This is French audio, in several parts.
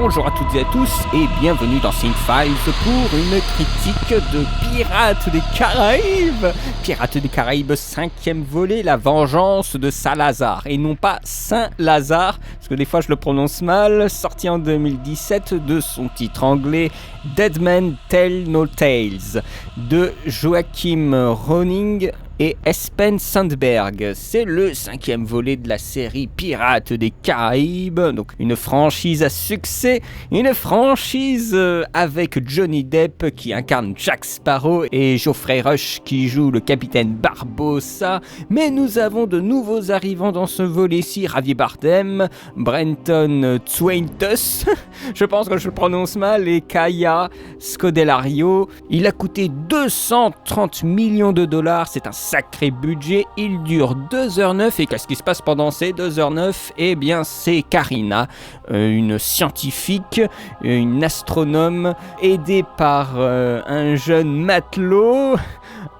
Bonjour à toutes et à tous et bienvenue dans Cinefiles pour une critique de Pirates des Caraïbes. Pirates des Caraïbes 5e volet, la vengeance de Salazar et non pas Saint-Lazare parce que des fois je le prononce mal, sorti en 2017 de son titre anglais Dead Men Tell No Tales de Joachim Ronning et Espen Sandberg. C'est le 5e volet de la série Pirates des Caraïbes, donc une franchise à succès, une franchise avec Johnny Depp qui incarne Jack Sparrow et Geoffrey Rush qui joue le capitaine Barbossa. Mais nous avons de nouveaux arrivants dans ce volet-ci, Javier Bardem, Brenton Thwaites, je pense que je le prononce mal, et Kaya Scodelario. Il a coûté 230 millions de dollars, c'est un sacré budget, il dure 2h09 et qu'est-ce qui se passe pendant ces 2h09 ? Eh bien c'est Karina, une scientifique, une astronome, aidée par un jeune matelot,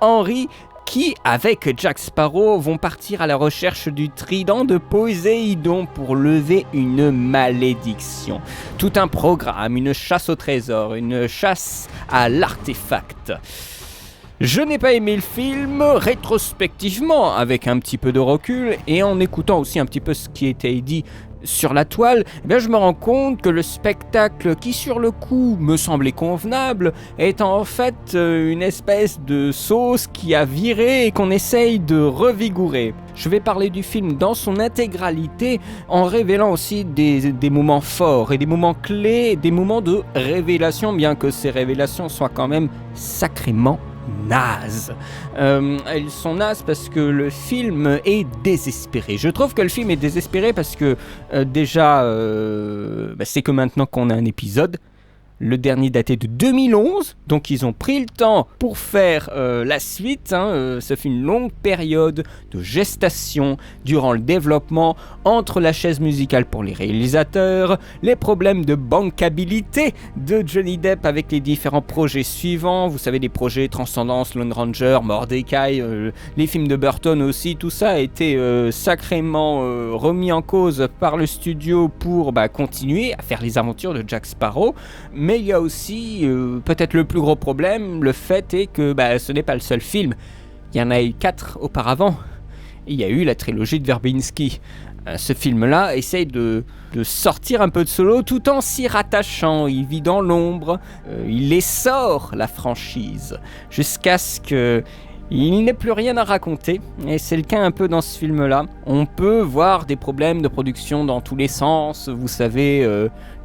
Henry, qui, avec Jack Sparrow, vont partir à la recherche du trident de Poséidon pour lever une malédiction. Tout un programme, une chasse au trésor, une chasse à l'artefact. Je n'ai pas aimé le film rétrospectivement, avec un petit peu de recul, et en écoutant aussi un petit peu ce qui était dit sur la toile, eh bien je me rends compte que le spectacle qui sur le coup me semblait convenable est en fait une espèce de sauce qui a viré et qu'on essaye de revigourer. Je vais parler du film dans son intégralité en révélant aussi des moments forts et des moments clés, des moments de révélation, bien que ces révélations soient quand même sacrément nazes. Elles sont nazes parce que le film est désespéré. Je trouve que le film est désespéré parce que déjà, c'est que maintenant qu'on a un épisode. Le dernier daté de 2011, donc ils ont pris le temps pour faire la suite. Ça fait une longue période de gestation durant le développement entre la chaise musicale pour les réalisateurs, les problèmes de bankabilité de Johnny Depp avec les différents projets suivants. Vous savez, des projets Transcendance, Lone Ranger, Mordecai, les films de Burton aussi. Tout ça a été sacrément remis en cause par le studio pour continuer à faire les aventures de Jack Sparrow. Mais il y a aussi, peut-être le plus gros problème, le fait est que ce n'est pas le seul film. Il y en a eu 4 auparavant. Il y a eu la trilogie de Verbinski. Ce film-là essaye de sortir un peu de solo tout en s'y rattachant. Il vit dans l'ombre, il essore la franchise jusqu'à ce que il n'ait plus rien à raconter, et c'est le cas un peu dans ce film-là. On peut voir des problèmes de production dans tous les sens, vous savez,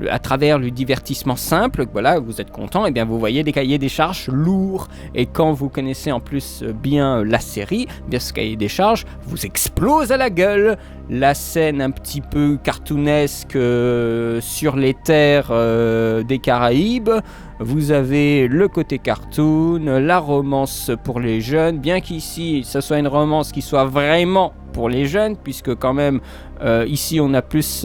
à travers le divertissement simple, voilà, vous êtes content, et bien vous voyez des cahiers des charges lourds, et quand vous connaissez en plus bien la série, bien ce cahier des charges vous explose à la gueule. La scène un petit peu cartoonesque sur les terres des Caraïbes, vous avez le côté cartoon, la romance pour les jeunes, bien qu'ici ça soit une romance qui soit vraiment pour les jeunes, puisque quand même ici on a plus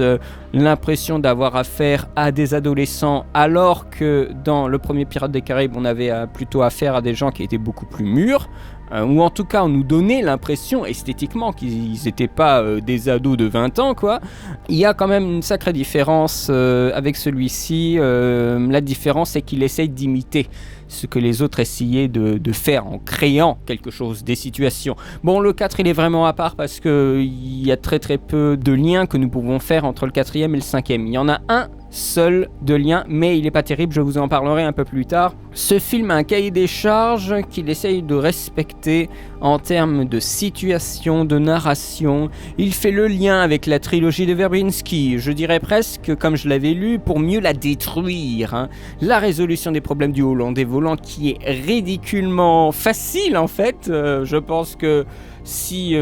l'impression d'avoir affaire à des adolescents, alors que dans le premier Pirates des Caraïbes on avait plutôt affaire à des gens qui étaient beaucoup plus mûrs. Ou en tout cas on nous donnait l'impression esthétiquement qu'ils n'étaient pas des ados de 20 ans quoi. Il y a quand même une sacrée différence avec celui-ci. La différence c'est qu'il essaye d'imiter ce que les autres essayaient de faire en créant quelque chose, des situations. Bon, le 4 il est vraiment à part parce qu'il y a très très peu de liens que nous pouvons faire entre le 4e et le 5e. Il y en a un seul de lien, mais il n'est pas terrible, je vous en parlerai un peu plus tard. Ce film a un cahier des charges qu'il essaye de respecter en termes de situation, de narration. Il fait le lien avec la trilogie de Verbinski, je dirais presque, comme je l'avais lu, pour mieux la détruire. La résolution des problèmes du Hollandais volant qui est ridiculement facile en fait. Je pense que si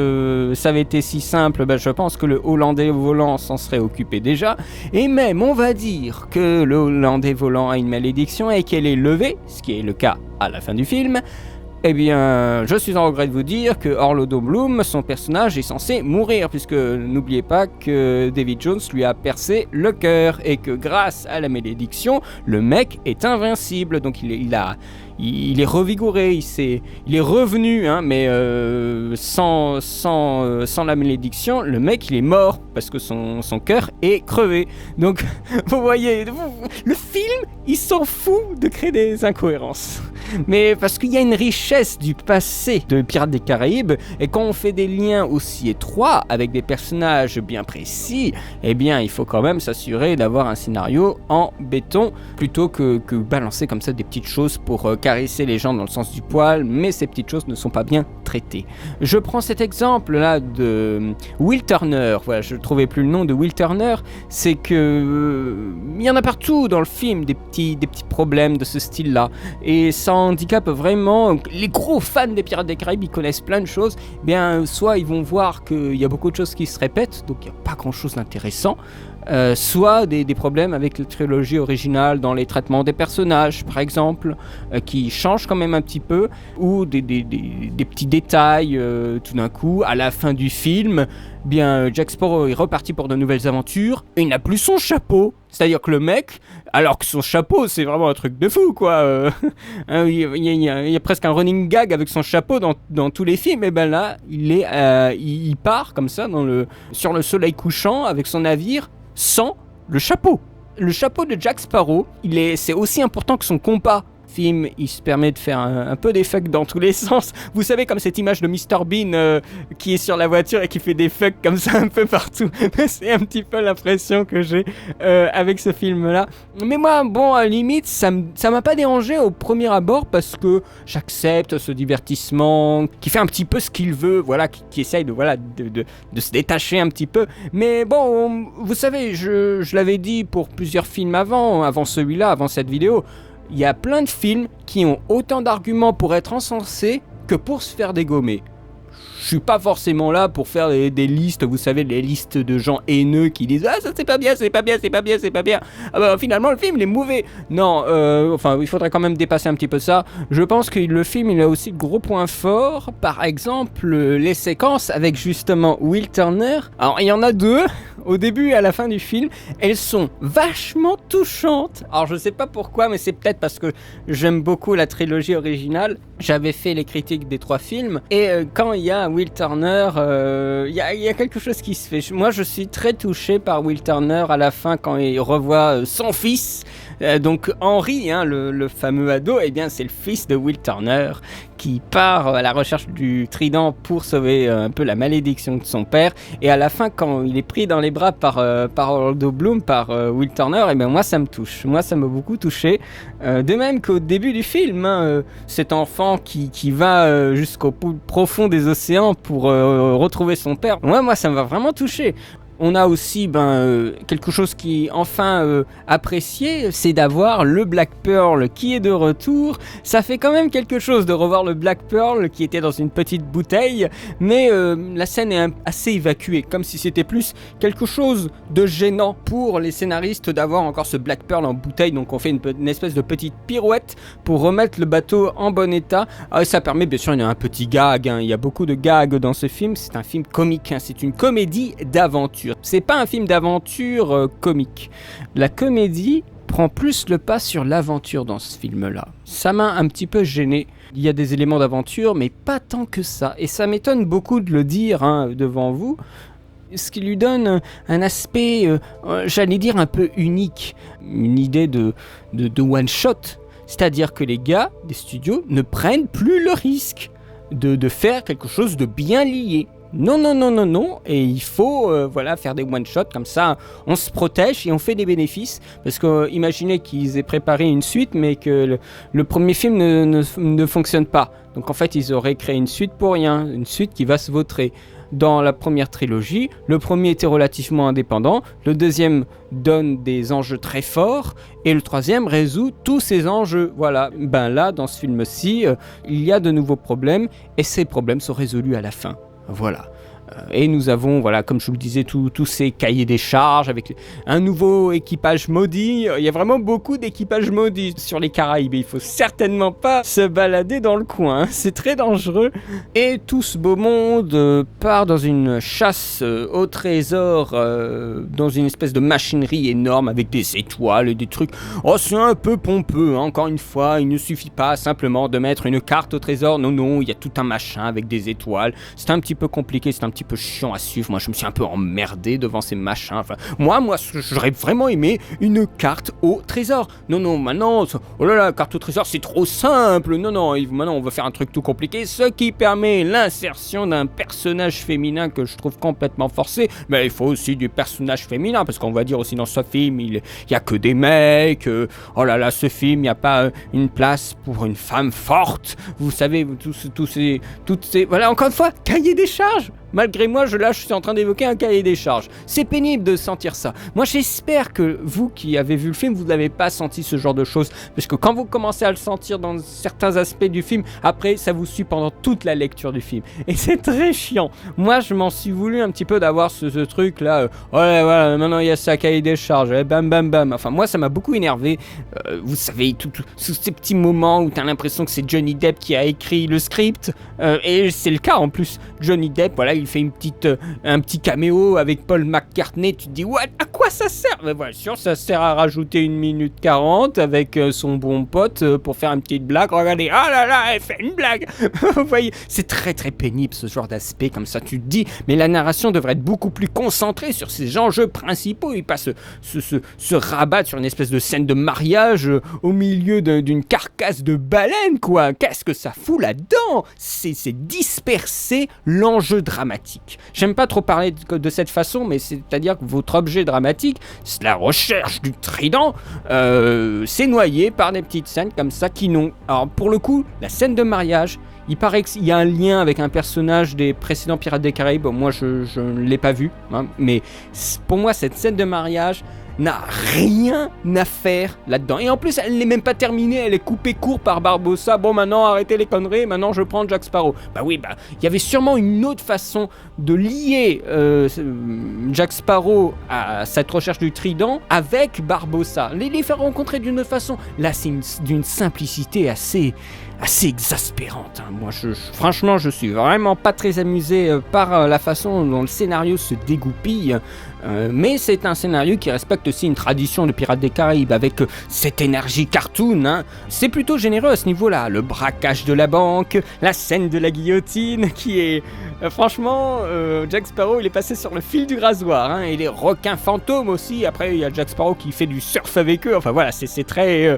ça avait été si simple, je pense que le Hollandais volant s'en serait occupé déjà. Et même, on va dire que le Hollandais volant a une malédiction et qu'elle est levée, ce qui est le cas à la fin du film. Eh bien, je suis en regret de vous dire que Orlando Bloom, son personnage est censé mourir, puisque n'oubliez pas que David Jones lui a percé le cœur, et que grâce à la malédiction, le mec est invincible, donc il est revigoré, il est revenu, hein, mais sans la malédiction, le mec il est mort, parce que son cœur est crevé. Donc, vous voyez, le film, il s'en fout de créer des incohérences. Mais parce qu'il y a une richesse du passé de Pirates des Caraïbes, et quand on fait des liens aussi étroits avec des personnages bien précis, eh bien il faut quand même s'assurer d'avoir un scénario en béton, plutôt que balancer comme ça des petites choses pour caresser les gens dans le sens du poil, mais ces petites choses ne sont pas bien traitées. Je prends cet exemple là de Will Turner, voilà, je ne trouvais plus le nom de Will Turner, c'est que il y en a partout dans le film des petits problèmes de ce style là, et ça handicape vraiment les gros fans des Pirates des Caraïbes. Ils connaissent plein de choses, bien soit ils vont voir qu'il y a beaucoup de choses qui se répètent, donc il n'y a pas grand chose d'intéressant, soit des problèmes avec la trilogie originale dans les traitements des personnages par exemple, qui changent quand même un petit peu, ou des petits détails tout d'un coup à la fin du film. Bien, Jack Sparrow est reparti pour de nouvelles aventures et il n'a plus son chapeau. C'est-à-dire que le mec, alors que son chapeau, c'est vraiment un truc de fou, quoi. Il y a presque un running gag avec son chapeau dans tous les films. Et ben là, il part comme ça sur le soleil couchant avec son navire sans le chapeau. Le chapeau de Jack Sparrow, c'est aussi important que son compas. Film, il se permet de faire un peu des fucks dans tous les sens. Vous savez, comme cette image de Mr Bean qui est sur la voiture et qui fait des fucks comme ça un peu partout. C'est un petit peu l'impression que j'ai avec ce film-là. Mais moi, bon, à la limite, ça m'a pas dérangé au premier abord, parce que j'accepte ce divertissement qui fait un petit peu ce qu'il veut, voilà, qui essaye de se détacher un petit peu. Mais bon, vous savez, je l'avais dit pour plusieurs films avant celui-là, avant cette vidéo. Il y a plein de films qui ont autant d'arguments pour être encensés que pour se faire dégommer. Je suis pas forcément là pour faire des listes, vous savez, les listes de gens haineux qui disent « Ah, ça c'est pas bien, c'est pas bien, c'est pas bien, c'est pas bien. Ah bah finalement le film il est mauvais. » Non, il faudrait quand même dépasser un petit peu ça. Je pense que le film il a aussi de gros points forts. Par exemple, les séquences avec justement Will Turner. Alors il y en a deux, au début et à la fin du film. Elles sont vachement touchantes. Alors je sais pas pourquoi, mais c'est peut-être parce que j'aime beaucoup la trilogie originale. J'avais fait les critiques des 3 films, et quand il y a Will Turner, il y a quelque chose qui se fait. Moi, je suis très touché par Will Turner à la fin quand il revoit son fils. Donc Henry, hein, le fameux ado, eh bien c'est le fils de Will Turner qui part à la recherche du trident pour sauver un peu la malédiction de son père. Et à la fin, quand il est pris dans les bras par Orlando Bloom, par Will Turner, eh bien moi ça me touche. Moi ça m'a beaucoup touché. De même qu'au début du film, hein, cet enfant qui va jusqu'au profond des océans pour retrouver son père. Moi ça m'a vraiment touché. On a aussi quelque chose qui est enfin apprécié, c'est d'avoir le Black Pearl qui est de retour. Ça fait quand même quelque chose de revoir le Black Pearl qui était dans une petite bouteille, mais la scène est assez évacuée, comme si c'était plus quelque chose de gênant pour les scénaristes d'avoir encore ce Black Pearl en bouteille. Donc on fait une espèce de petite pirouette pour remettre le bateau en bon état. Ça permet, bien sûr, il y a un petit gag, hein. Il y a beaucoup de gags dans ce film. C'est un film comique, hein. C'est une comédie d'aventure. C'est pas un film d'aventure comique. La comédie prend plus le pas sur l'aventure dans ce film-là. Ça m'a un petit peu gêné. Il y a des éléments d'aventure, mais pas tant que ça. Et ça m'étonne beaucoup de le dire, hein, devant vous. Ce qui lui donne un aspect, j'allais dire, un peu unique. Une idée de one-shot. C'est-à-dire que les gars des studios ne prennent plus le risque de faire quelque chose de bien lié. Non, et il faut faire des one-shots comme ça, on se protège et on fait des bénéfices, parce que imaginez qu'ils aient préparé une suite mais que le premier film ne fonctionne pas, donc en fait ils auraient créé une suite pour rien, une suite qui va se vautrer. Dans la première trilogie, le premier était relativement indépendant, le deuxième donne des enjeux très forts, et le troisième résout tous ces enjeux. Voilà, là dans ce film-ci, il y a de nouveaux problèmes, et ces problèmes sont résolus à la fin. Voilà. Et nous avons, voilà, comme je vous le disais, tous ces cahiers des charges avec un nouveau équipage maudit. Il y a vraiment beaucoup d'équipages maudits sur les Caraïbes. Il faut certainement pas se balader dans le coin, hein. C'est très dangereux. Et tout ce beau monde part dans une chasse au trésor, dans une espèce de machinerie énorme avec des étoiles et des trucs. Oh, c'est un peu pompeux, hein. Encore une fois, il ne suffit pas simplement de mettre une carte au trésor. Non, il y a tout un machin avec des étoiles. C'est un petit peu compliqué, c'est un petit peu chiant à suivre. Moi, je me suis un peu emmerdé devant ces machins. Enfin, moi, j'aurais vraiment aimé une carte au trésor. Non, maintenant, oh là là, carte au trésor, c'est trop simple. Non, maintenant, on va faire un truc tout compliqué, ce qui permet l'insertion d'un personnage féminin que je trouve complètement forcé. Mais il faut aussi du personnage féminin, parce qu'on va dire aussi dans ce film, il y a que des mecs. Oh là là, ce film, il n'y a pas une place pour une femme forte. Vous savez, toutes ces... Voilà, encore une fois, cahier des charges. Malgré moi, je suis en train d'évoquer un cahier des charges. C'est pénible de sentir ça. Moi, j'espère que vous qui avez vu le film, vous n'avez pas senti ce genre de choses. Parce que quand vous commencez à le sentir dans certains aspects du film, après, ça vous suit pendant toute la lecture du film. Et c'est très chiant. Moi, je m'en suis voulu un petit peu d'avoir ce truc-là. Voilà, maintenant, il y a ça, cahier des charges. Bam. Enfin, moi, ça m'a beaucoup énervé. Vous savez, tous ces petits moments où tu as l'impression que c'est Johnny Depp qui a écrit le script. Et c'est le cas, en plus. Johnny Depp, voilà, il fait un petit caméo avec Paul McCartney. Tu te dis, what? À quoi ça sert? Mais voilà, sûr, ça sert à rajouter 1 minute 40 avec son bon pote pour faire une petite blague. Regardez, oh là là, elle fait une blague. Vous voyez, c'est très très pénible ce genre d'aspect comme ça. Tu te dis, mais la narration devrait être beaucoup plus concentrée sur ces enjeux principaux. Il passe se rabattre sur une espèce de scène de mariage au milieu d'une carcasse de baleine, quoi. Qu'est-ce que ça fout là-dedans? C'est disperser l'enjeu dramatique. J'aime pas trop parler de cette façon, mais c'est-à-dire que votre objet dramatique, c'est la recherche du trident, c'est noyé par des petites scènes comme ça qui n'ont... Alors pour le coup, la scène de mariage, il paraît qu'il y a un lien avec un personnage des précédents Pirates des Caraïbes. Moi, je ne l'ai pas vu, hein, mais pour moi, cette scène de mariage n'a rien à faire là-dedans. Et en plus, elle n'est même pas terminée, elle est coupée court par Barbossa. Bon, maintenant, arrêtez les conneries, maintenant, je prends Jack Sparrow. Il y avait sûrement une autre façon de lier Jack Sparrow à cette recherche du trident avec Barbossa. Les faire rencontrer d'une autre façon. Là, c'est d'une simplicité assez exaspérante, hein. Moi, franchement, je suis vraiment pas très amusé par la façon dont le scénario se dégoupille. Mais c'est un scénario qui respecte aussi une tradition de Pirates des Caraïbes avec cette énergie cartoon, hein. C'est plutôt généreux à ce niveau-là. Le braquage de la banque, la scène de la guillotine qui est... franchement, Jack Sparrow, il est passé sur le fil du rasoir, hein. Et les requins fantômes aussi. Après, il y a Jack Sparrow qui fait du surf avec eux. Enfin voilà, c'est très...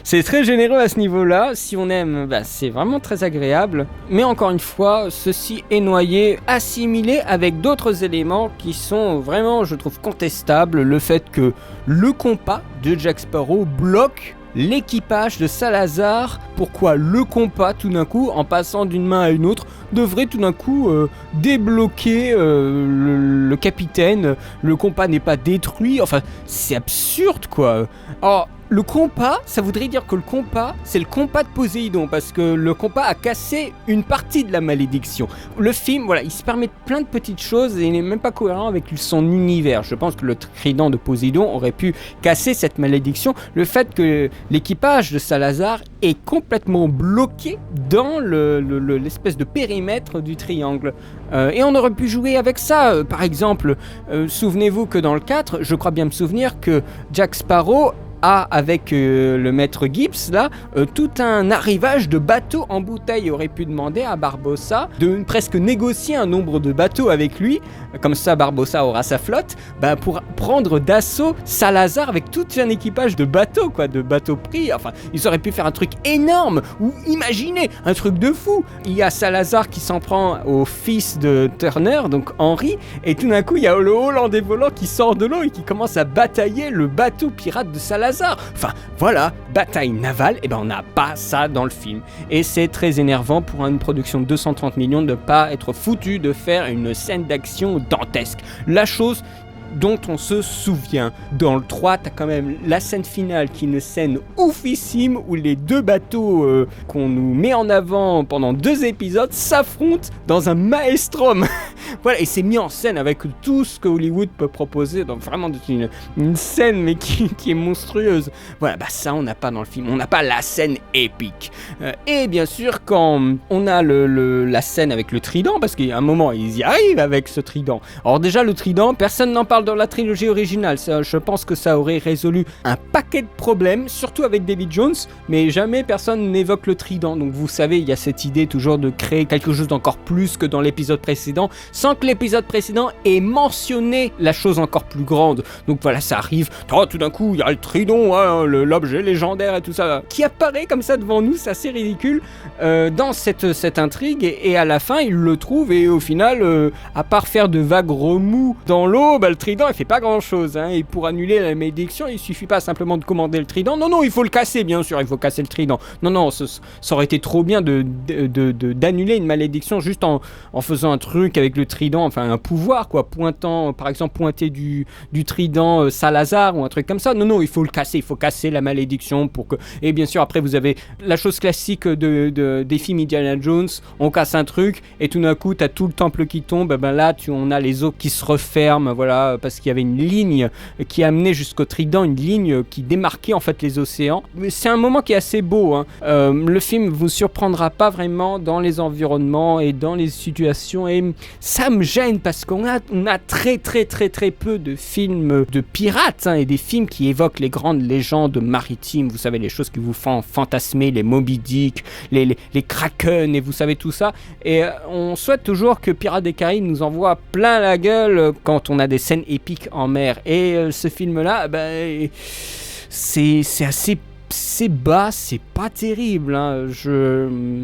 C'est très généreux à ce niveau-là. Si on aime, c'est vraiment très agréable. Mais encore une fois, ceci est noyé, assimilé avec d'autres éléments qui sont vraiment, je trouve, contestables. Le fait que le compas de Jack Sparrow bloque l'équipage de Salazar. Pourquoi le compas, tout d'un coup, en passant d'une main à une autre, devrait tout d'un coup débloquer le capitaine? Le compas n'est pas détruit. Enfin, c'est absurde, quoi. Alors, le compas, ça voudrait dire que le compas, c'est le compas de Poséidon, parce que le compas a cassé une partie de la malédiction. Le film, voilà, il se permet plein de petites choses et il n'est même pas cohérent avec son univers. Je pense que le trident de Poséidon aurait pu casser cette malédiction. Le fait que l'équipage de Salazar est complètement bloqué dans l'espèce de périmètre du triangle. Et on aurait pu jouer avec ça. Par exemple, souvenez-vous que dans le 4, je crois bien me souvenir que Jack Sparrow avec le maître Gibbs là, tout un arrivage de bateaux en bouteille. Aurait pu demander à Barbossa de presque négocier un nombre de bateaux avec lui, comme ça Barbossa aura sa flotte, pour prendre d'assaut Salazar avec tout un équipage de bateaux, quoi, de bateaux pris. Enfin, ils auraient pu faire un truc énorme, ou imaginez un truc de fou. Il y a Salazar qui s'en prend au fils de Turner, donc Henry, et tout d'un coup il y a le Hollandais volant qui sort de l'eau et qui commence à batailler le bateau pirate de Salazar. Enfin, voilà, bataille navale, et on n'a pas ça dans le film. Et c'est très énervant pour une production de 230 millions de ne pas être foutu de faire une scène d'action dantesque. La chose dont on se souvient. Dans le 3, t'as quand même la scène finale qui est une scène oufissime où les deux bateaux qu'on nous met en avant pendant 2 épisodes s'affrontent dans un maelstrom. Voilà, et c'est mis en scène avec tout ce que Hollywood peut proposer, donc vraiment une scène mais qui est monstrueuse. Voilà, bah ça on n'a pas dans le film, on n'a pas la scène épique. Et bien sûr quand on a la scène avec le trident, parce qu'à un moment ils y arrivent avec ce trident. Alors déjà le trident, personne n'en parle dans la trilogie originale, ça, je pense que ça aurait résolu un paquet de problèmes, surtout avec David Jones, mais jamais personne n'évoque le trident. Donc vous savez, il y a cette idée toujours de créer quelque chose d'encore plus que dans l'épisode précédent, sans que l'épisode précédent ait mentionné la chose encore plus grande. Donc voilà, ça arrive, tout d'un coup il y a le trident, hein, l'objet légendaire et tout ça, qui apparaît comme ça devant nous, c'est assez ridicule dans cette intrigue, et à la fin il le trouve, et au final, à part faire de vagues remous dans l'eau, le trident il fait pas grand chose, hein, et pour annuler la malédiction il suffit pas simplement de commander le trident, non, il faut le casser, bien sûr, il faut casser le trident, non, ça aurait été trop bien d'annuler une malédiction juste en faisant un truc avec le trident, enfin un pouvoir quoi, pointant, par exemple pointer du trident Salazar ou un truc comme ça, non, il faut le casser, il faut casser la malédiction pour que, et bien sûr après vous avez la chose classique des films Indiana Jones, on casse un truc et tout d'un coup t'as tout le temple qui tombe, là on a les eaux qui se referment, voilà, parce qu'il y avait une ligne qui amenait jusqu'au trident, une ligne qui démarquait en fait les océans. Mais c'est un moment qui est assez beau, hein. Le film vous surprendra pas vraiment dans les environnements et dans les situations, et ça me gêne parce qu'on a très peu de films de pirates, hein, et des films qui évoquent les grandes légendes maritimes, vous savez, les choses qui vous font fantasmer, les Moby Dick, les Kraken, et vous savez tout ça, et on souhaite toujours que Pirates des Caraïbes nous envoie plein la gueule quand on a des scènes épiques en mer, et ce film là c'est assez bas, c'est pas terrible, hein.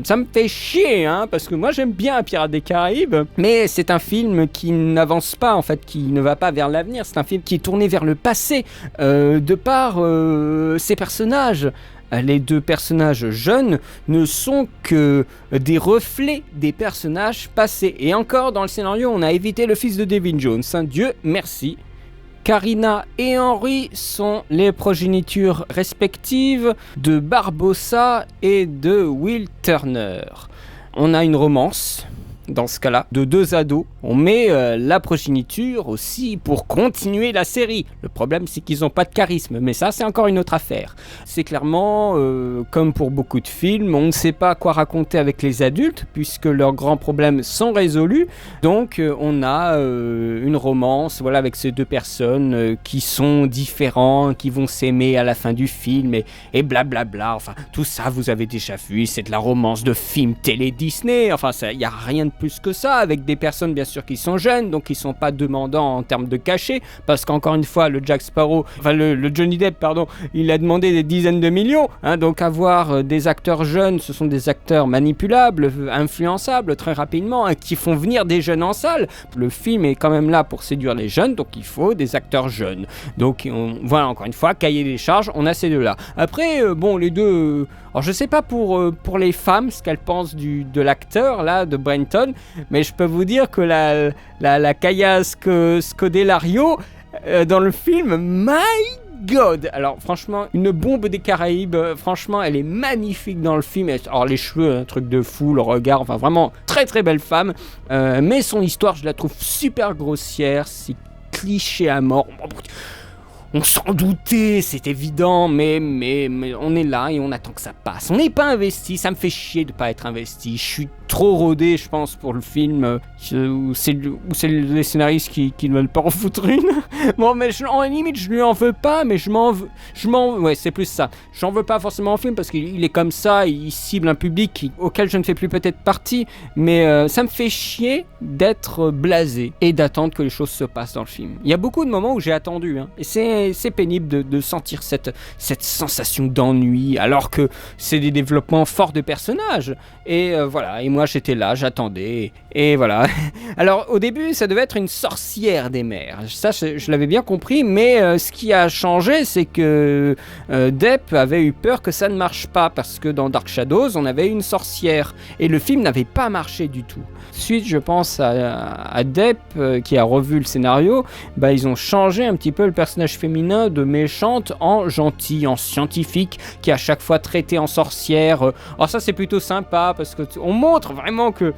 Ça me fait chier, hein, parce que moi j'aime bien Pirates des Caraïbes, mais c'est un film qui n'avance pas, en fait, qui ne va pas vers l'avenir, c'est un film qui est tourné vers le passé, de par ses personnages. Les deux personnages jeunes ne sont que des reflets des personnages passés, et encore dans le scénario on a évité le fils de David Jones, hein, Dieu merci. Karina et Henry sont les progénitures respectives de Barbossa et de Will Turner. On a une romance, dans ce cas-là, de deux ados. On met la progéniture aussi pour continuer la série. Le problème, c'est qu'ils n'ont pas de charisme, mais ça, c'est encore une autre affaire. C'est clairement, comme pour beaucoup de films, on ne sait pas quoi raconter avec les adultes, puisque leurs grands problèmes sont résolus. Donc, on a une romance, voilà, avec ces deux personnes qui sont différents, qui vont s'aimer à la fin du film, et blablabla. Enfin, tout ça, vous avez déjà vu, c'est de la romance de film télé Disney. Enfin, il n'y a rien de plus que ça, avec des personnes bien sûr qui sont jeunes, donc qui sont pas demandants en termes de cachet, parce qu'encore une fois le Johnny Depp, pardon, il a demandé des dizaines de millions, hein, donc avoir des acteurs jeunes, ce sont des acteurs manipulables, influençables très rapidement, hein, qui font venir des jeunes en salle. Le film est quand même là pour séduire les jeunes, donc il faut des acteurs jeunes. Donc voilà, encore une fois, cahier des charges, on a ces deux-là. Après, les deux... alors je sais pas pour les femmes ce qu'elles pensent de l'acteur là, de Brenton, mais je peux vous dire que la caillasse Scodelario dans le film, my God! Alors franchement, une bombe des Caraïbes, franchement elle est magnifique dans le film. Alors les cheveux, un truc de fou, le regard, enfin vraiment très très belle femme, mais son histoire je la trouve super grossière, c'est cliché à mort. On s'en doutait, c'est évident, mais on est là et on attend que ça passe. On n'est pas investi, ça me fait chier de pas être investi. Je suis trop rodé, je pense, pour le film. Ou c'est les scénaristes qui ne veulent pas en foutre une. Bon, mais en limite, je lui en veux pas, mais ouais, c'est plus ça. J'en veux pas forcément au film parce qu'il est comme ça, il cible un public auquel je ne fais plus peut-être partie, mais ça me fait chier d'être blasé et d'attendre que les choses se passent dans le film. Il y a beaucoup de moments où j'ai attendu, hein, et c'est pénible de sentir cette sensation d'ennui, alors que c'est des développements forts de personnages. Et voilà, et moi j'étais là, j'attendais, et voilà. Alors au début, ça devait être une sorcière des mers. Ça, je l'avais bien compris, mais ce qui a changé, c'est que Depp avait eu peur que ça ne marche pas, parce que dans Dark Shadows, on avait une sorcière, et le film n'avait pas marché du tout. Suite, je pense à Depp, qui a revu le scénario, ils ont changé un petit peu le personnage féminin féminin de méchante en gentille, en scientifique, qui est à chaque fois traitée en sorcière. Alors ça c'est plutôt sympa parce que on montre vraiment que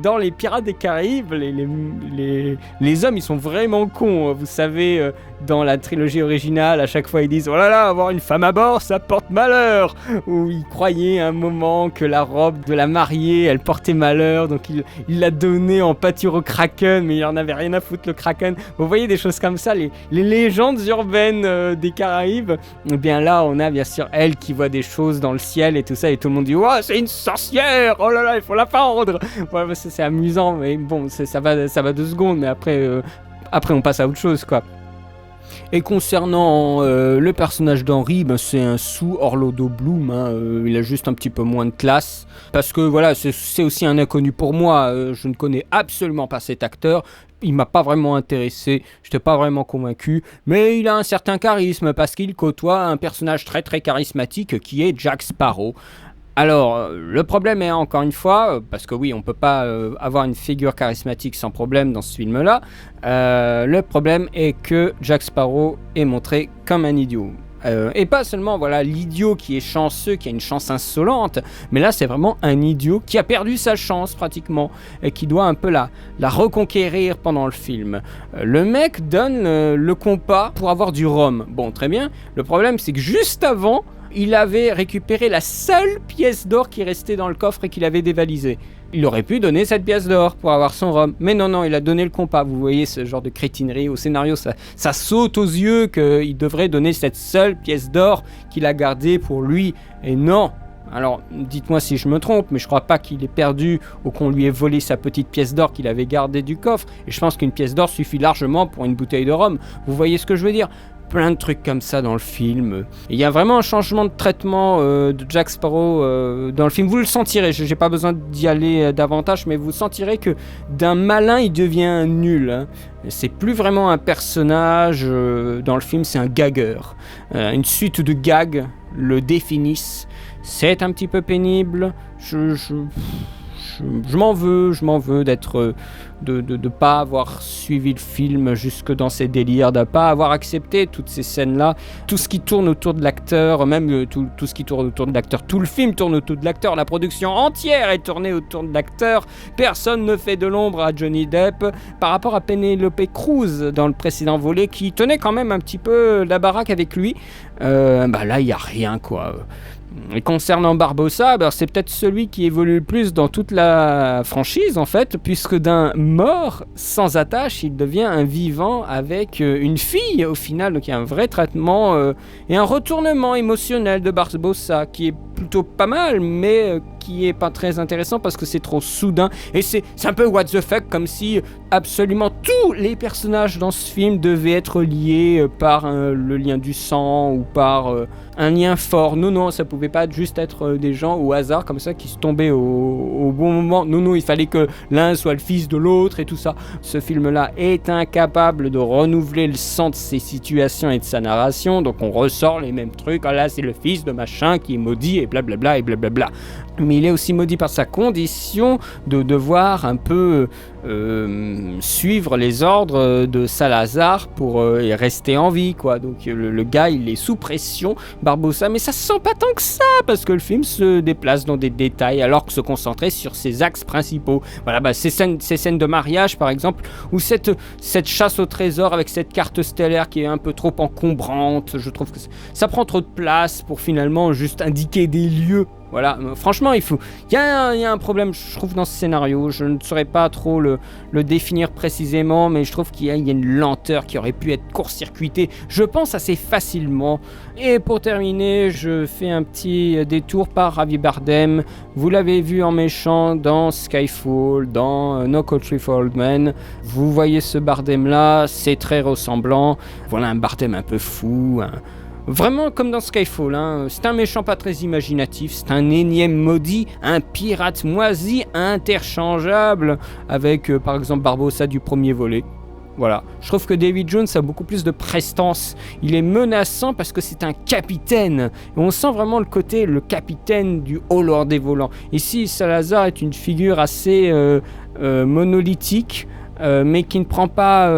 dans les Pirates des Caraïbes, les hommes ils sont vraiment cons. Vous savez, dans la trilogie originale, à chaque fois ils disent « Oh là là, avoir une femme à bord, ça porte malheur !» Ou ils croyaient à un moment que la robe de la mariée, elle portait malheur, donc il l'a donnée en pâture au Kraken, mais il en avait rien à foutre le Kraken. Vous voyez des choses comme ça, les légendes urbaines des Caraïbes. Et bien là, on a bien sûr elle qui voit des choses dans le ciel et tout ça, et tout le monde dit « Oh, c'est une sorcière! Oh là là, il faut la pendre !» Voilà, c'est amusant, mais bon, ça va 2 secondes, mais après on passe à autre chose, quoi. Et concernant le personnage d'Henry, c'est un sous-Orlando Bloom, il a juste un petit peu moins de classe, parce que voilà, c'est aussi un inconnu pour moi, je ne connais absolument pas cet acteur, il m'a pas vraiment intéressé, je n'étais pas vraiment convaincu, mais il a un certain charisme, parce qu'il côtoie un personnage très très charismatique qui est Jack Sparrow. Alors, le problème est encore une fois, parce que oui, on peut pas avoir une figure charismatique sans problème dans ce film-là, le problème est que Jack Sparrow est montré comme un idiot. Et pas seulement voilà l'idiot qui est chanceux, qui a une chance insolente, mais là c'est vraiment un idiot qui a perdu sa chance pratiquement et qui doit un peu la reconquérir pendant le film. Le mec donne le compas pour avoir du rhum. Bon, très bien. Le problème c'est que juste avant, il avait récupéré la seule pièce d'or qui restait dans le coffre et qu'il avait dévalisée. Il aurait pu donner cette pièce d'or pour avoir son rhum. Mais non, il a donné le compas. Vous voyez ce genre de crétinerie au scénario, ça saute aux yeux qu'il devrait donner cette seule pièce d'or qu'il a gardée pour lui. Et non. Alors, dites-moi si je me trompe, mais je crois pas qu'il ait perdu ou qu'on lui ait volé sa petite pièce d'or qu'il avait gardée du coffre. Et je pense qu'une pièce d'or suffit largement pour une bouteille de rhum. Vous voyez ce que je veux dire ? Plein de trucs comme ça dans le film. Il y a vraiment un changement de traitement de Jack Sparrow dans le film. Vous le sentirez, j'ai pas besoin d'y aller davantage, mais vous sentirez que d'un malin, il devient nul. C'est plus vraiment un personnage dans le film, c'est un gagueur. Une suite de gags le définissent. C'est un petit peu pénible. Je m'en veux d'être de pas avoir suivi le film jusque dans ses délires, de pas avoir accepté toutes ces scènes-là, tout ce qui tourne autour de l'acteur, même tout ce qui tourne autour de l'acteur, tout le film tourne autour de l'acteur, la production entière est tournée autour de l'acteur, personne ne fait de l'ombre à Johnny Depp par rapport à Penelope Cruz dans le précédent volet qui tenait quand même un petit peu la baraque avec lui. Là il y a rien quoi. Et concernant Barbossa, c'est peut-être celui qui évolue le plus dans toute la franchise en fait, puisque d'un mort sans attache, il devient un vivant avec une fille au final, donc il y a un vrai traitement et un retournement émotionnel de Barbossa qui est plutôt pas mal, mais qui est pas très intéressant parce que c'est trop soudain et c'est un peu what the fuck, comme si absolument tous les personnages dans ce film devaient être liés par le lien du sang ou par un lien fort. Non, ça pouvait pas juste être des gens au hasard comme ça qui se tombaient au bon moment. Non, il fallait que l'un soit le fils de l'autre et tout ça. Ce film-là est incapable de renouveler le sens de ses situations et de sa narration, donc on ressort les mêmes trucs. Ah là, c'est le fils de machin qui est maudit et blablabla et blablabla. Mais il est aussi maudit par sa condition de devoir un peu suivre les ordres de Salazar pour rester en vie, quoi. Donc le gars, il est sous pression, Barbossa, mais ça se sent pas tant que ça, parce que le film se déplace dans des détails, alors que se concentrer sur ses axes principaux. Voilà, ces scènes de mariage, par exemple, ou cette chasse au trésor avec cette carte stellaire qui est un peu trop encombrante. Je trouve que ça prend trop de place pour finalement juste indiquer des lieux. Voilà, franchement, il y a un problème, je trouve, dans ce scénario. Je ne saurais pas trop le définir précisément, mais je trouve qu'il y a une lenteur qui aurait pu être court-circuitée, je pense, assez facilement. Et pour terminer, je fais un petit détour par Javier Bardem. Vous l'avez vu en méchant dans Skyfall, dans No Country for Old Men. Vous voyez ce Bardem-là, c'est très ressemblant. Voilà un Bardem un peu fou, vraiment comme dans Skyfall, c'est un méchant pas très imaginatif, c'est un énième maudit, un pirate moisi interchangeable avec par exemple Barbossa du premier volet. Voilà, je trouve que David Jones a beaucoup plus de prestance, il est menaçant parce que c'est un capitaine, et on sent vraiment le capitaine du haut lord des volants. Ici, Salazar est une figure assez monolithique, mais qui ne prend pas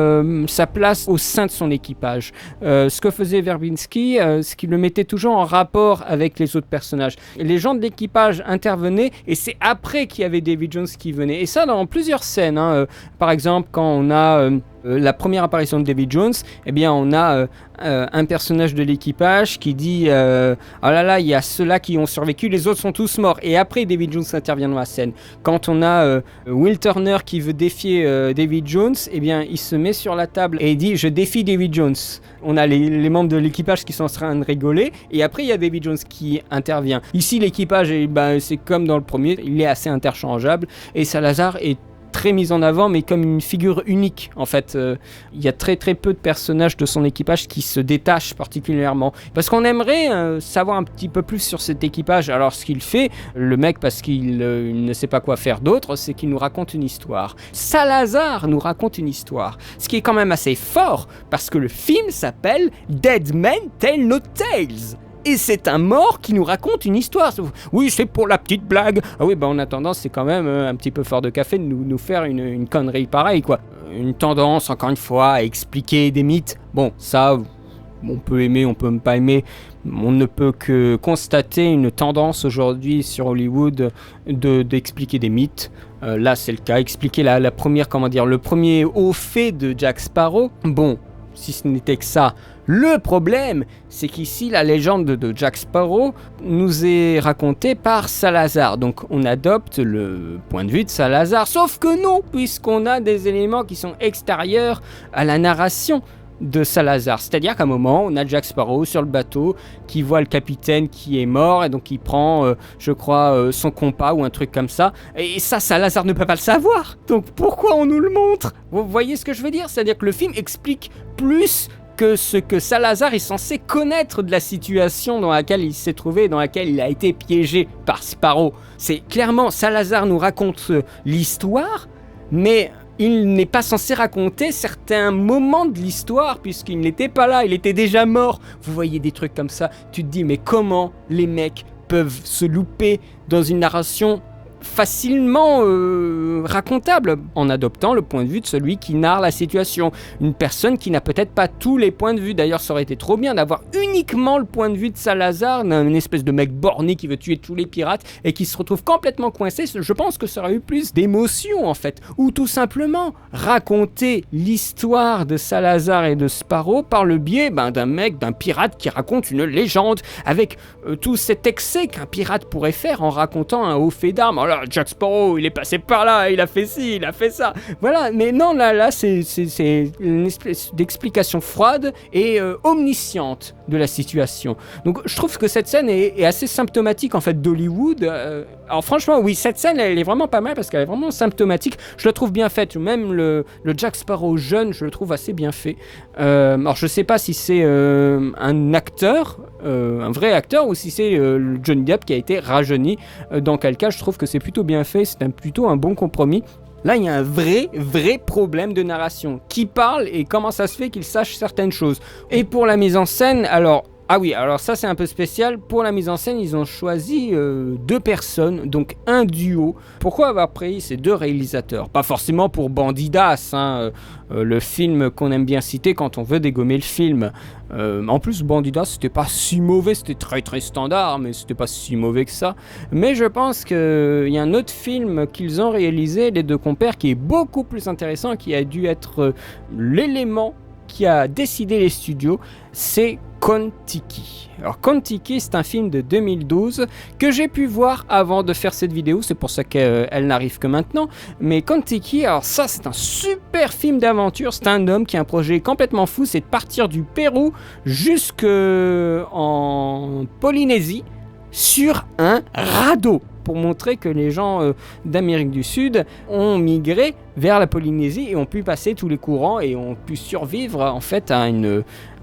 sa place au sein de son équipage. Ce que faisait Verbinski, c'est qu'il le mettait toujours en rapport avec les autres personnages. Et les gens de l'équipage intervenaient, et c'est après qu'il y avait Davy Jones qui venait. Et ça dans plusieurs scènes. Par exemple, quand on a la première apparition de Davy Jones, eh bien on a un personnage de l'équipage qui dit oh là là, il y a ceux-là qui ont survécu, les autres sont tous morts. Et après, Davy Jones intervient dans la scène. Quand on a Will Turner qui veut défier Davy Jones, eh bien il se met sur la table et il dit je défie Davy Jones. On a les membres de l'équipage qui sont en train de rigoler, et après il y a Davy Jones qui intervient. Ici l'équipage, c'est comme dans le premier, il est assez interchangeable, et Salazar est très mise en avant, mais comme une figure unique. En fait, il y a très très peu de personnages de son équipage qui se détachent particulièrement. Parce qu'on aimerait savoir un petit peu plus sur cet équipage. Alors ce qu'il fait, le mec, parce qu'il ne sait pas quoi faire d'autre, c'est qu'il nous raconte une histoire. Salazar nous raconte une histoire. Ce qui est quand même assez fort, parce que le film s'appelle Dead Men Tell No Tales. Et c'est un mort qui nous raconte une histoire. Oui, c'est pour la petite blague. Ah oui, en attendant, c'est quand même un petit peu fort de café de nous faire une connerie pareille, quoi. Une tendance, encore une fois, à expliquer des mythes. Bon, ça, on peut aimer, on peut ne pas aimer. On ne peut que constater une tendance aujourd'hui sur Hollywood d'expliquer des mythes. Là, c'est le cas. Expliquer la première, le premier haut fait de Jack Sparrow. Bon, si ce n'était que ça. Le problème, c'est qu'ici, la légende de Jack Sparrow nous est racontée par Salazar. Donc, on adopte le point de vue de Salazar. Sauf que non, puisqu'on a des éléments qui sont extérieurs à la narration de Salazar. C'est-à-dire qu'à un moment, on a Jack Sparrow sur le bateau qui voit le capitaine qui est mort, et donc il prend, son compas ou un truc comme ça. Et ça, Salazar ne peut pas le savoir. Donc, pourquoi on nous le montre ? Vous voyez ce que je veux dire ? C'est-à-dire que le film explique plus que ce que Salazar est censé connaître de la situation dans laquelle il s'est trouvé, dans laquelle il a été piégé par Sparrow. C'est clairement, Salazar nous raconte l'histoire, mais il n'est pas censé raconter certains moments de l'histoire, puisqu'il n'était pas là, il était déjà mort. Vous voyez des trucs comme ça, tu te dis, mais comment les mecs peuvent se louper dans une narration facilement racontable en adoptant le point de vue de celui qui narre la situation. Une personne qui n'a peut-être pas tous les points de vue. D'ailleurs, ça aurait été trop bien d'avoir uniquement le point de vue de Salazar, une espèce de mec borné qui veut tuer tous les pirates et qui se retrouve complètement coincé. Je pense que ça aurait eu plus d'émotion en fait. Ou tout simplement raconter l'histoire de Salazar et de Sparrow par le biais d'un pirate qui raconte une légende avec tout cet excès qu'un pirate pourrait faire en racontant un haut fait d'armes. Alors, Jack Sparrow, il est passé par là, il a fait ci, il a fait ça. Voilà, mais non, là c'est une espèce d'explication froide et omnisciente de la situation. Donc, je trouve que cette scène est assez symptomatique, en fait, d'Hollywood. Alors, franchement, oui, cette scène, elle est vraiment pas mal parce qu'elle est vraiment symptomatique. Je la trouve bien faite. Même le Jack Sparrow jeune, je le trouve assez bien fait. Alors, je sais pas si c'est un acteur, un vrai acteur, ou si c'est Johnny Depp qui a été rajeuni. Dans quel cas, je trouve que c'est plutôt bien fait, c'est plutôt un bon compromis. Là, il y a un vrai problème de narration. Qui parle et comment ça se fait qu'il sache certaines choses. Et pour la mise en scène, alors ça c'est un peu spécial. Pour la mise en scène, ils ont choisi 2 personnes, donc un duo. Pourquoi avoir pris ces 2 réalisateurs ? Pas forcément pour Bandidas, le film qu'on aime bien citer quand on veut dégommer le film. En plus, Bandidas, c'était pas si mauvais, c'était très très standard, mais c'était pas si mauvais que ça. Mais je pense qu'il y a un autre film qu'ils ont réalisé, les 2 compères, qui est beaucoup plus intéressant, qui a dû être l'élément qui a décidé les studios, c'est Kon-Tiki. Alors Kon-Tiki, c'est un film de 2012 que j'ai pu voir avant de faire cette vidéo, c'est pour ça qu'elle n'arrive que maintenant. Mais Kon-Tiki, alors ça c'est un super film d'aventure, c'est un homme qui a un projet complètement fou, c'est de partir du Pérou jusqu'en Polynésie sur un radeau, pour montrer que les gens d'Amérique du Sud ont migré vers la Polynésie et ont pu passer tous les courants et ont pu survivre en fait à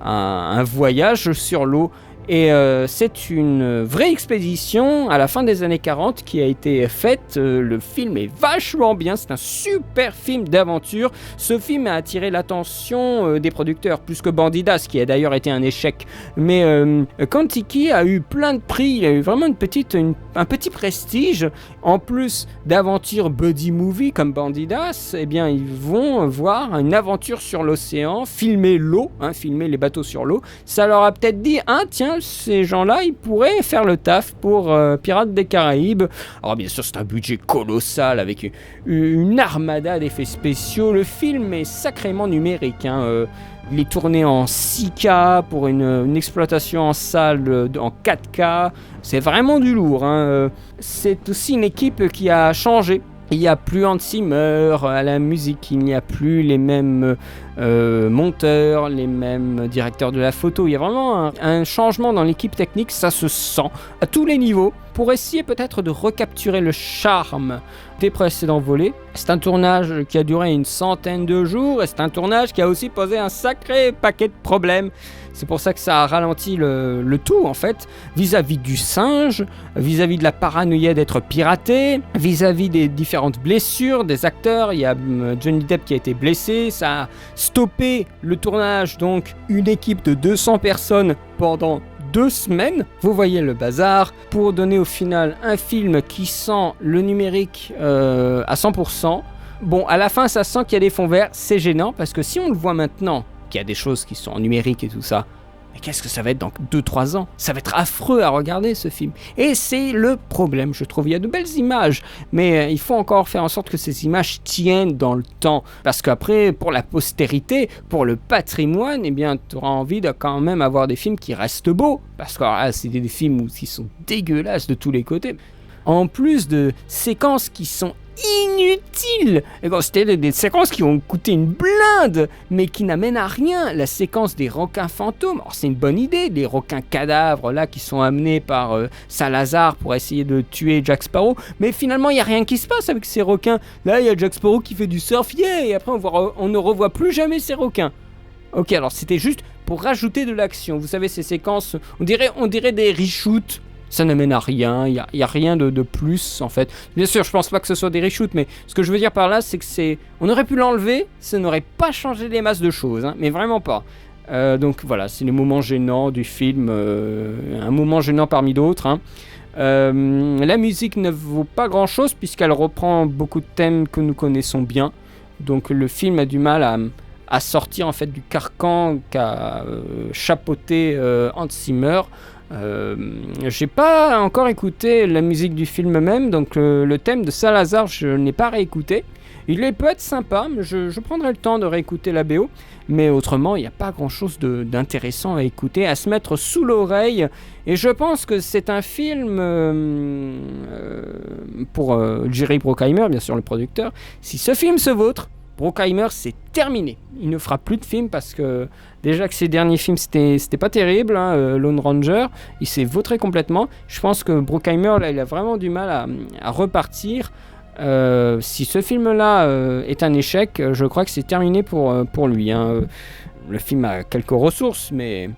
un voyage sur l'eau. Et c'est une vraie expédition à la fin des années 40 qui a été faite. Le film est vachement bien, c'est un super film d'aventure. Ce film a attiré l'attention des producteurs, plus que Bandidas, qui a d'ailleurs été un échec. Mais Kon-Tiki a eu plein de prix, il a eu vraiment un petit prestige. En plus d'aventures buddy movie comme Bandidas, eh bien, ils vont voir une aventure sur l'océan, filmer l'eau, filmer les bateaux sur l'eau. Ça leur a peut-être dit, tiens, ces gens-là, ils pourraient faire le taf pour Pirates des Caraïbes. Alors bien sûr, c'est un budget colossal avec une armada d'effets spéciaux. Le film est sacrément numérique. Il est tourné en 6K pour une exploitation en salle en 4K. C'est vraiment du lourd. C'est aussi une équipe qui a changé. Il n'y a plus Hans Zimmer à la musique, il n'y a plus les mêmes monteurs, les mêmes directeurs de la photo. Il y a vraiment un changement dans l'équipe technique, ça se sent à tous les niveaux, pour essayer peut-être de recapturer le charme des précédents volets. C'est un tournage qui a duré une centaine de jours et c'est un tournage qui a aussi posé un sacré paquet de problèmes. C'est pour ça que ça a ralenti le tout en fait, vis-à-vis du singe, vis-à-vis de la paranoïa d'être piraté, vis-à-vis des différentes blessures des acteurs. Il y a Johnny Depp qui a été blessé, ça a stoppé le tournage, donc une équipe de 200 personnes pendant 2 semaines, vous voyez le bazar, pour donner au final un film qui sent le numérique à 100%. Bon, à la fin ça sent qu'il y a des fonds verts, c'est gênant parce que si on le voit maintenant, qu'il y a des choses qui sont en numérique et tout ça, mais qu'est-ce que ça va être dans 2-3 ans ? Ça va être affreux à regarder ce film. Et c'est le problème, je trouve. Il y a de belles images, mais il faut encore faire en sorte que ces images tiennent dans le temps. Parce qu'après, pour la postérité, pour le patrimoine, eh bien, tu auras envie de quand même avoir des films qui restent beaux. Parce que c'est des films qui sont dégueulasses de tous les côtés. En plus de séquences qui sont inutiles. C'était des séquences qui ont coûté une blinde, mais qui n'amènent à rien. La séquence des requins fantômes, alors c'est une bonne idée, des requins cadavres là qui sont amenés par Salazar pour essayer de tuer Jack Sparrow, mais finalement il n'y a rien qui se passe avec ces requins. Là il y a Jack Sparrow qui fait du surf, et après on ne revoit plus jamais ces requins. Ok, alors c'était juste pour rajouter de l'action. Vous savez, ces séquences, on dirait des reshoots. Ça n'amène à rien, il y a rien de plus en fait. Bien sûr, je pense pas que ce soit des reshoots, mais ce que je veux dire par là, c'est que on aurait pu l'enlever, ça n'aurait pas changé les masses de choses, mais vraiment pas. Donc voilà, c'est les moments gênants du film, un moment gênant parmi d'autres. La musique ne vaut pas grand chose puisqu'elle reprend beaucoup de thèmes que nous connaissons bien. Donc le film a du mal à sortir en fait du carcan qu'a chapeauté Hans Zimmer. J'ai pas encore écouté la musique du film même, donc le thème de Salazar je n'ai pas réécouté. Il peut être sympa, mais je prendrai le temps de réécouter la BO, mais autrement il n'y a pas grand chose d'intéressant à écouter, à se mettre sous l'oreille, et je pense que c'est un film pour Jerry Bruckheimer, bien sûr le producteur. Si ce film se vautre, Bruckheimer, c'est terminé. Il ne fera plus de films parce que déjà que ses derniers films c'était pas terrible, Lone Ranger, il s'est vautré complètement. Je pense que Bruckheimer là, il a vraiment du mal à repartir. Si ce film-là est un échec, je crois que c'est terminé pour lui. Le film a quelques ressources, mais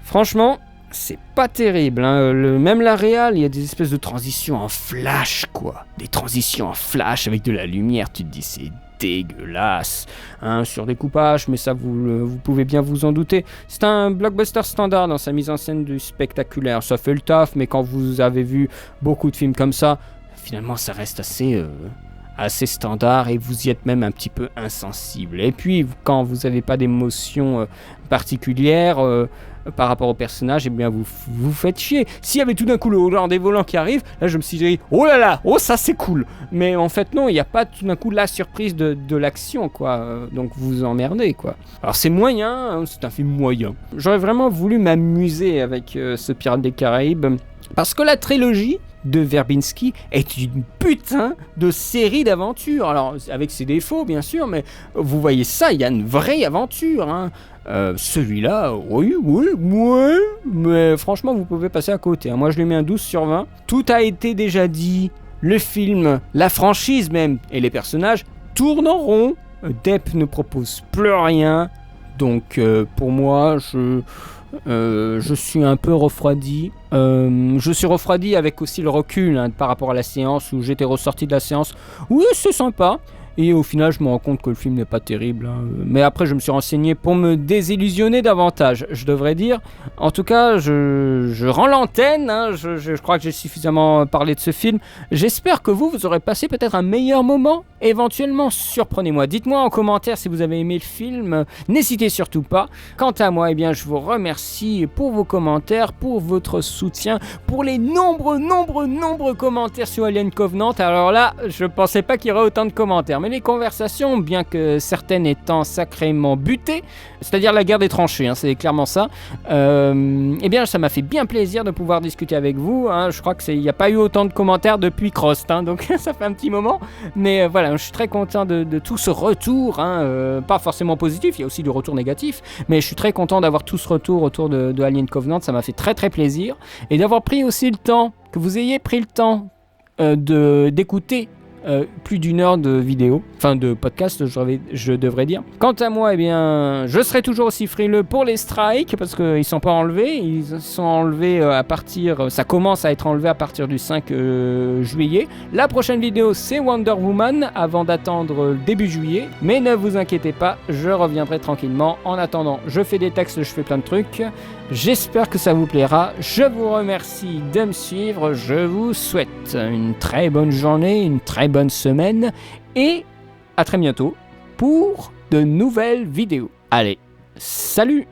franchement, c'est pas terrible. Même la réal, il y a des espèces de transitions en flash, quoi. Des transitions en flash avec de la lumière, tu te dis c'est dégueulasse, sur découpage, mais ça vous pouvez bien vous en douter. C'est un blockbuster standard dans sa mise en scène du spectaculaire. Ça fait le taf, mais quand vous avez vu beaucoup de films comme ça, finalement ça reste assez standard et vous y êtes même un petit peu insensible. Et puis quand vous n'avez pas d'émotion particulière par rapport au personnage, et bien vous faites chier. S'il y avait tout d'un coup le Hollandais des volants qui arrive, là je me suis dit oh là là, oh ça c'est cool. Mais en fait non, il n'y a pas tout d'un coup la surprise de l'action, quoi. Donc vous vous emmerdez, quoi. Alors c'est moyen, c'est un film moyen. J'aurais vraiment voulu m'amuser avec ce Pirates des Caraïbes, parce que la trilogie de Verbinski est une putain de série d'aventures. Alors avec ses défauts bien sûr, mais vous voyez ça, il y a une vraie aventure. Celui-là, oui, mais franchement vous pouvez passer à côté. Moi je lui mets un 12/20. Tout a été déjà dit. Le film, la franchise même, et les personnages tournent en rond. Depp ne propose plus rien. Donc pour moi, Je suis un peu refroidi. Je suis refroidi avec aussi le recul par rapport à la séance où j'étais ressorti de la séance. Oui, c'est sympa. Et au final, je me rends compte que le film n'est pas terrible. Mais après, je me suis renseigné pour me désillusionner davantage, je devrais dire. En tout cas, je rends l'antenne. Je crois que j'ai suffisamment parlé de ce film. J'espère que vous aurez passé peut-être un meilleur moment. Éventuellement, surprenez-moi. Dites-moi en commentaire si vous avez aimé le film. N'hésitez surtout pas. Quant à moi, eh bien, je vous remercie pour vos commentaires, pour votre soutien, pour les nombreux commentaires sur Alien Covenant. Alors là, je pensais pas qu'il y aurait autant de commentaires. Mais les conversations, bien que certaines étant sacrément butées, c'est-à-dire la guerre des tranchées, c'est clairement ça, eh bien ça m'a fait bien plaisir de pouvoir discuter avec vous. Je crois qu'il n'y a pas eu autant de commentaires depuis Crost, donc ça fait un petit moment. Mais voilà, je suis très content de tout ce retour, pas forcément positif, il y a aussi du retour négatif, mais je suis très content d'avoir tout ce retour autour de Alien Covenant, ça m'a fait très très plaisir. Et d'avoir pris aussi le temps, que vous ayez pris le temps d'écouter plus d'une heure de vidéo, enfin de podcast, je devrais dire. Quant à moi, eh bien, je serai toujours aussi frileux pour les strikes parce qu'ils sont pas enlevés. Ils sont enlevés ça commence à être enlevé à partir du 5 juillet. La prochaine vidéo, c'est Wonder Woman avant d'attendre début juillet. Mais ne vous inquiétez pas, je reviendrai tranquillement. En attendant, je fais des textes, je fais plein de trucs. J'espère que ça vous plaira. Je vous remercie de me suivre. Je vous souhaite une très bonne journée, une très bonne semaine et à très bientôt pour de nouvelles vidéos. Allez, salut!